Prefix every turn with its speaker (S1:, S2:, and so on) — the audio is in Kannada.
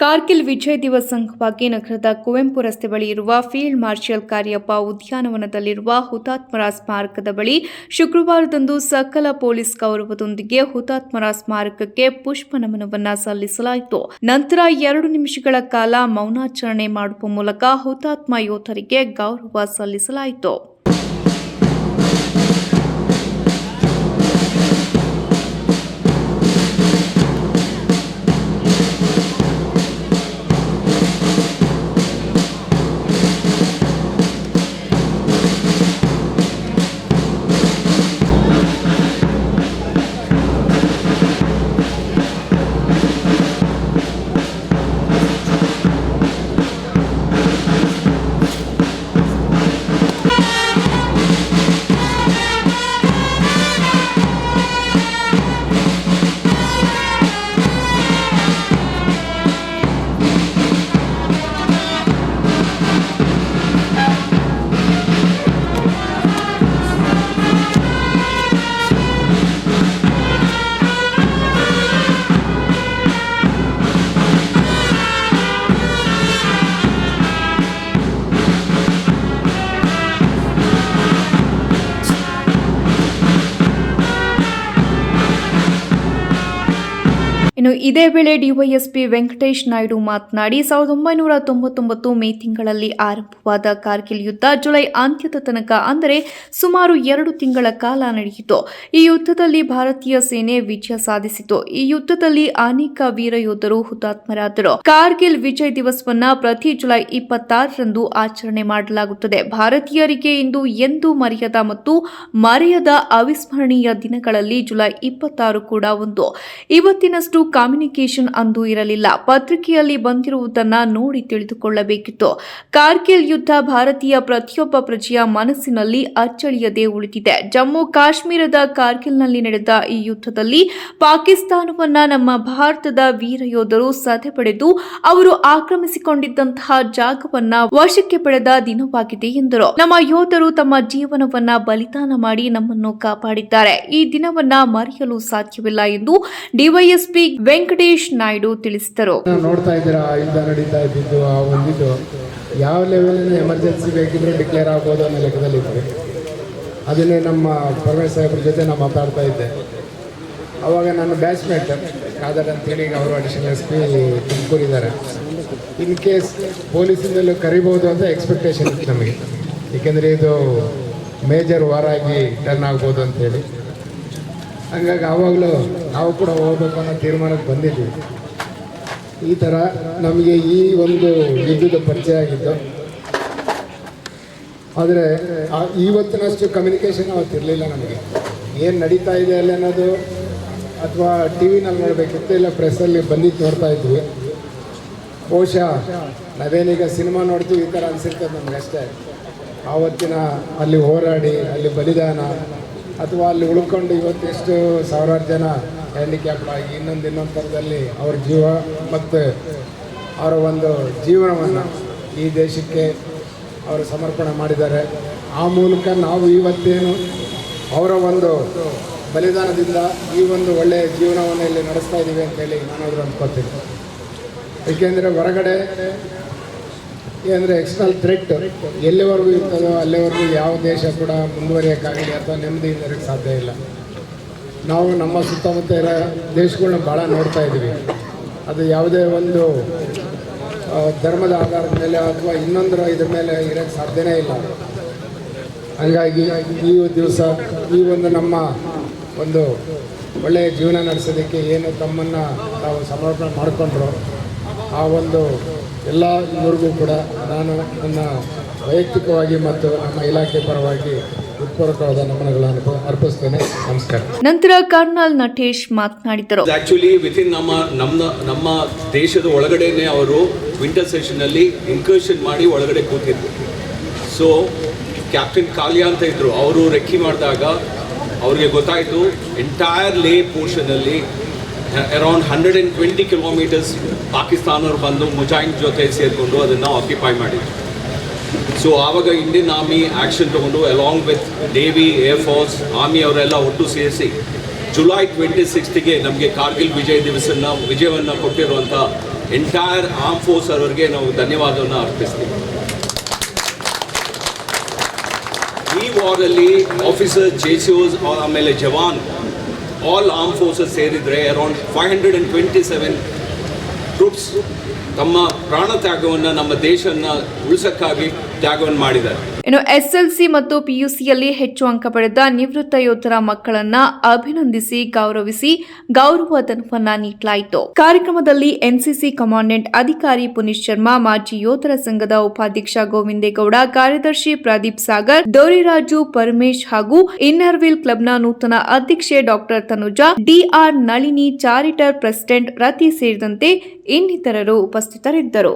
S1: ಕಾರ್ಗಿಲ್ ವಿಜಯ್ ದಿವಸ್ ಅಂಗವಾಗಿ ನಗರದ ಕುವೆಂಪು ರಸ್ತೆ ಬಳಿ ಇರುವ ಫೀಲ್ಡ್ ಮಾರ್ಷಲ್ ಕಾರ್ಯಪ್ಪ ಉದ್ಯಾನವನದಲ್ಲಿರುವ ಹುತಾತ್ಮರ ಸ್ಮಾರಕದ ಬಳಿ ಶುಕ್ರವಾರದಂದು ಸಕಲ ಪೊಲೀಸ್ ಗೌರವದೊಂದಿಗೆ ಹುತಾತ್ಮರ ಸ್ಮಾರಕಕ್ಕೆ ಪುಷ್ಪ ನಮನವನ್ನು ಸಲ್ಲಿಸಲಾಯಿತು. ನಂತರ 2 ನಿಮಿಷಗಳ ಕಾಲ ಮೌನಾಚರಣೆ ಮಾಡುವ ಮೂಲಕ ಹುತಾತ್ಮ ಯೋಧರಿಗೆ ಗೌರವ ಸಲ್ಲಿಸಲಾಯಿತು. ಇದೇ ವೇಳೆ ಡಿವೈಎಸ್ಪಿ ವೆಂಕಟೇಶ್ ನಾಯ್ಡು ಮಾತನಾಡಿ 1999 ಮೇ ತಿಂಗಳಲ್ಲಿ ಆರಂಭವಾದ ಕಾರ್ಗಿಲ್ ಯುದ್ಧ ಜುಲೈ ಅಂತ್ಯದ ತನಕ ಅಂದರೆ ಸುಮಾರು 2 ತಿಂಗಳ ಕಾಲ ನಡೆಯಿತು. ಈ ಯುದ್ಧದಲ್ಲಿ ಭಾರತೀಯ ಸೇನೆ ವಿಜಯ ಸಾಧಿಸಿತು. ಈ ಯುದ್ಧದಲ್ಲಿ ಅನೇಕ ವೀರ ಯೋಧರು ಹುತಾತ್ಮರಾದರು. ಕಾರ್ಗಿಲ್ ವಿಜಯ್ ದಿವಸವನ್ನ ಪ್ರತಿ ಜುಲೈ 26ರಂದು ಆಚರಣೆ ಮಾಡಲಾಗುತ್ತದೆ. ಭಾರತೀಯರಿಗೆ ಇಂದು ಎಂದೂ ಮರೆಯದ ಮತ್ತು ಮರೆಯದ ಅವಿಸ್ಮರಣೀಯ ದಿನಗಳಲ್ಲಿ ಜುಲೈ 26 ಕೂಡ ಒಂದು. ಇವತ್ತಿನಷ್ಟು ಕಮ್ಯುನಿಕೇಷನ್ ಅಂದು ಇರಲಿಲ್ಲ. ಪತ್ರಿಕೆಯಲ್ಲಿ ಬಂದಿರುವುದನ್ನು ನೋಡಿ ತಿಳಿದುಕೊಳ್ಳಬೇಕಿತ್ತು. ಕಾರ್ಗಿಲ್ ಯುದ್ಧ ಭಾರತೀಯ ಪ್ರತಿಯೊಬ್ಬ ಪ್ರಜೆಯ ಮನಸ್ಸಿನಲ್ಲಿ ಅಚ್ಚಳಿಯದೆ ಉಳಿದಿದೆ. ಜಮ್ಮು ಕಾಶ್ಮೀರದ ಕಾರ್ಗಿಲ್ನಲ್ಲಿ ನಡೆದ ಈ ಯುದ್ಧದಲ್ಲಿ ಪಾಕಿಸ್ತಾನವನ್ನ ನಮ್ಮ ಭಾರತದ ವೀರ ಯೋಧರು ಸದೆಬಡೆದು ಅವರು ಆಕ್ರಮಿಸಿಕೊಂಡಿದ್ದಂತಹ ಜಾಗವನ್ನ ವಶಕ್ಕೆ ಪಡೆದ ದಿನವಾಗಿದೆ ಎಂದರು. ನಮ್ಮ ಯೋಧರು ತಮ್ಮ ಜೀವನವನ್ನ ಬಲಿದಾನ ಮಾಡಿ ನಮ್ಮನ್ನು ಕಾಪಾಡಿದ್ದಾರೆ. ಈ ದಿನವನ್ನ ಮರೆಯಲು ಸಾಧ್ಯವಿಲ್ಲ ಎಂದು ಡಿವೈಎಸ್ಪಿ ವೆಂಕಟೇಶ್ ನಾಯ್ಡು ತಿಳಿಸಿದರು.
S2: ನೋಡ್ತಾ ಇದ್ದೀರಾ, ಯುದ್ಧ ನಡೀತಾ ಇದ್ದಿದ್ದು ಆ ಒಂದಿದ್ದು ಯಾವ ಲೆವೆಲ್ ಎಮರ್ಜೆನ್ಸಿ ಬೇಕಿದ್ರೆ ಡಿಕ್ಲೇರ್ ಆಗ್ಬೋದು ಅನ್ನೋ ಲೆಕ್ಕದಲ್ಲಿ ಇದ್ವಿ. ಅದನ್ನೇ ನಮ್ಮ ಪರಮೇಶ್ ಸಾಹೇಬ್ರ ಜೊತೆ ನಾನು ಮಾತಾಡ್ತಾ ಇದ್ದೆ. ಅವಾಗ ನನ್ನ ಬ್ಯಾಚ್ಮೇಟ್ ಕಾದರ್ ಅಂತೇಳಿ ಅವರು ಅಡಿಷನಲ್ SP ತುಮಕೂರಿದ್ದಾರೆ. ಇನ್ ಕೇಸ್ ಪೊಲೀಸಿಂದಲೂ ಕರಿಬೋದು ಅಂತ ಎಕ್ಸ್ಪೆಕ್ಟೇಷನ್ ಇತ್ತು ನಮಗೆ, ಏಕೆಂದರೆ ಇದು ಮೇಜರ್ ವಾರ್ ಆಗಿ ಟರ್ನ್ ಆಗ್ಬೋದು ಅಂತೇಳಿ. ಹಂಗಾಗಿ ಆವಾಗಲೂ ನಾವು ಕೂಡ ಹೋಗ್ಬೇಕು ಅನ್ನೋ ತೀರ್ಮಾನಕ್ಕೆ ಬಂದಿದ್ವಿ. ಈ ಥರ ನಮಗೆ ಈ ಒಂದು ಯುದ್ಧದ ಪರಿಚಯ ಆಗಿದ್ದು. ಆದರೆ ಇವತ್ತಿನಷ್ಟು ಕಮ್ಯುನಿಕೇಷನ್ ಅವತ್ತಿರಲಿಲ್ಲ ನಮಗೆ. ಏನು ನಡೀತಾ ಇದೆ ಅಲ್ಲಿ ಅನ್ನೋದು ಅಥವಾ ಟಿ ವಿನಲ್ಲಿ ನೋಡಬೇಕಿತ್ತು, ಇಲ್ಲ ಪ್ರೆಸ್ಸಲ್ಲಿ ಬಂದಿದ್ದು ನೋಡ್ತಾ ಇದ್ವಿ. ಬಹುಶಃ ನಾವೇನೀಗ ಸಿನಿಮಾ ನೋಡ್ತೀವಿ ಈ ಥರ ಅನಿಸಿರ್ತದೆ ನಮಗಷ್ಟೇ. ಆವತ್ತಿನ ಅಲ್ಲಿ ಹೋರಾಡಿ ಅಲ್ಲಿ ಬಲಿದಾನ ಅಥವಾ ಅಲ್ಲಿ ಉಳ್ಕೊಂಡು ಇವತ್ತೆಷ್ಟು ಸಾವಿರಾರು ಜನ ಹ್ಯಾಂಡಿಕ್ಯಾಪ್ಡ್ ಆಗಿ ಇನ್ನೊಂದು ಥರದಲ್ಲಿ ಅವ್ರ ಜೀವ ಮತ್ತು ಅವರ ಒಂದು ಜೀವನವನ್ನು ಈ ದೇಶಕ್ಕೆ ಅವರು ಸಮರ್ಪಣೆ ಮಾಡಿದ್ದಾರೆ. ಆ ಮೂಲಕ ನಾವು ಇವತ್ತೇನು ಅವರ ಒಂದು ಬಲಿದಾನದಿಂದ ಈ ಒಂದು ಒಳ್ಳೆಯ ಜೀವನವನ್ನು ಇಲ್ಲಿ ನಡೆಸ್ತಾ ಇದ್ದೀವಿ ಅಂತೇಳಿ ನಾನಾದರೂ ಅಂದ್ಕೊಳ್ತೀನಿ. ಏಕೆಂದರೆ ಹೊರಗಡೆ ಏನಂದರೆ ಎಕ್ಸ್ಟರ್ನಲ್ ಥ್ರೆಟ್ ಎಲ್ಲಿವರೆಗೂ ಇರ್ತದೋ ಅಲ್ಲಿವರೆಗೂ ಯಾವ ದೇಶ ಕೂಡ ಮುಂದುವರಿಯೋಕ್ಕಾಗಲಿ ಅಥವಾ ನೆಮ್ಮದಿಯಿಂದ ಇರೋಕ್ಕೆ ಸಾಧ್ಯ ಇಲ್ಲ. ನಾವು ನಮ್ಮ ಸುತ್ತಮುತ್ತ ಇರೋ ದೇಶಗಳನ್ನ ಭಾಳ ನೋಡ್ತಾ ಇದ್ದೀವಿ. ಅದು ಯಾವುದೇ ಒಂದು ಧರ್ಮದ ಆಧಾರದ ಮೇಲೆ ಅಥವಾ ಇನ್ನೊಂದರ ಇದ್ರ ಮೇಲೆ ಇರೋಕ್ಕೆ ಸಾಧ್ಯನೇ ಇಲ್ಲ. ಹಾಗಾಗಿ ಈ ದಿವಸ ಈ ಒಂದು ನಮ್ಮ ಒಂದು ಒಳ್ಳೆಯ ಜೀವನ ನಡೆಸೋದಕ್ಕೆ ಏನು ತಮ್ಮನ್ನು ತಾವು ಸಮರ್ಪಣೆ ಮಾಡಿಕೊಂಡ್ರು ಆ ಒಂದು ಎಲ್ಲ ಇವರಿಗೂ ಕೂಡ ನಾನು ನನ್ನ ವೈಯಕ್ತಿಕವಾಗಿ ಮತ್ತು ನಮ್ಮ ಇಲಾಖೆ ಪರವಾಗಿ ಹೃತ್ಪೂರ್ವಕವಾದ ನಮನಗಳನ್ನು ಅರ್ಪಿಸ್ತೇನೆ. ನಮಸ್ಕಾರ.
S1: ನಂತರ ಕರ್ನಲ್ ನಟೇಶ್ ಮಾತನಾಡಿದರು.
S3: ಆಕ್ಚುಲಿ ವಿತಿನ್ ನಮ್ಮ ದೇಶದ ಒಳಗಡೆನೆ ಅವರು ವಿಂಟರ್ ಸೆಷನ್ನಲ್ಲಿ ಇನ್ಕರ್ಷನ್ ಮಾಡಿ ಒಳಗಡೆ ಕೂತಿದ್ರು. ಸೊ ಕ್ಯಾಪ್ಟನ್ ಕಾಲಿಯಾ ಅಂತ ಇದ್ರು, ಅವರು ರೆಕ್ಕಿ ಮಾಡಿದಾಗ ಅವ್ರಿಗೆ ಗೊತ್ತಾಯಿತು ಎಂಟೈರ್ ಲೇ ಪೋರ್ಷನಲ್ಲಿ ಅರೌಂಡ್ 120 ಕಿಲೋಮೀಟರ್ಸ್ ಪಾಕಿಸ್ತಾನವ್ರು ಬಂದು ಮುಜಾಹಿದ್ ಜೊತೆ ಸೇರಿಕೊಂಡು ಅದನ್ನು ಆಕ್ಯುಪೈ ಮಾಡಿದ್ರು. ಸೊ ಆವಾಗ ಇಂಡಿಯನ್ ಆರ್ಮಿ ಆ್ಯಕ್ಷನ್ ತೊಗೊಂಡು along with navy, air force, army ಅವರೆಲ್ಲ ಒಟ್ಟು ಸೇರಿಸಿ ಜುಲೈ 26ಗೆ ನಮಗೆ ಕಾರ್ಗಿಲ್ ವಿಜಯವನ್ನು ಕೊಟ್ಟಿರುವಂಥ ಎಂಟೈರ್ ಆರ್ಮ್ ಫೋರ್ಸ್ ಅವರಿಗೆ ನಾವು ಧನ್ಯವಾದವನ್ನು ಅರ್ಪಿಸ್ತೀವಿ. ಈ ವಾರಲ್ಲಿ ಆಫೀಸರ್, JCOs, ಆಮೇಲೆ ಜವಾನ್, ಆಲ್ ಆರ್ಮ್ ಫೋರ್ಸಸ್ ಸೇರಿದರೆ ಅರೌಂಡ್ 527 ಟ್ರೂಪ್ಸ್ ತಮ್ಮ ಪ್ರಾಣ ತ್ಯಾಗವನ್ನು ನಮ್ಮ ದೇಶವನ್ನು ಉಳಿಸೋಕ್ಕಾಗಿ ತ್ಯಾಗವನ್ನು ಮಾಡಿದ್ದಾರೆ.
S1: ಇನ್ನು SLC ಮತ್ತು PUCಯಲ್ಲಿ ಹೆಚ್ಚು ಅಂಕ ಪಡೆದ ನಿವೃತ್ತ ಯೋಧರ ಮಕ್ಕಳನ್ನ ಅಭಿನಂದಿಸಿ ಗೌರವಿಸಿ ಗೌರವಧನವನ್ನ ನೀಡಲಾಯಿತು. ಕಾರ್ಯಕ್ರಮದಲ್ಲಿ NCC ಕಮಾಂಡೆಂಟ್ ಅಧಿಕಾರಿ ಪುನೀತ್ ಶರ್ಮಾ, ಮಾಜಿ ಯೋಧರ ಸಂಘದ ಉಪಾಧ್ಯಕ್ಷ ಗೋವಿಂದೇಗೌಡ, ಕಾರ್ಯದರ್ಶಿ ಪ್ರದೀಪ್ ಸಾಗರ್, ಡೋರಿರಾಜು ಪರಮೇಶ್ ಹಾಗೂ ಇನ್ನರ್ವಿಲ್ ಕ್ಲಬ್ನ ನೂತನ ಅಧ್ಯಕ್ಷೆ doctor Tanuja, DR Nalini, charter president Rati ಸೇರಿದಂತೆ ಇನ್ನಿತರರು ಉಪಸ್ಥಿತರಿದ್ದರು.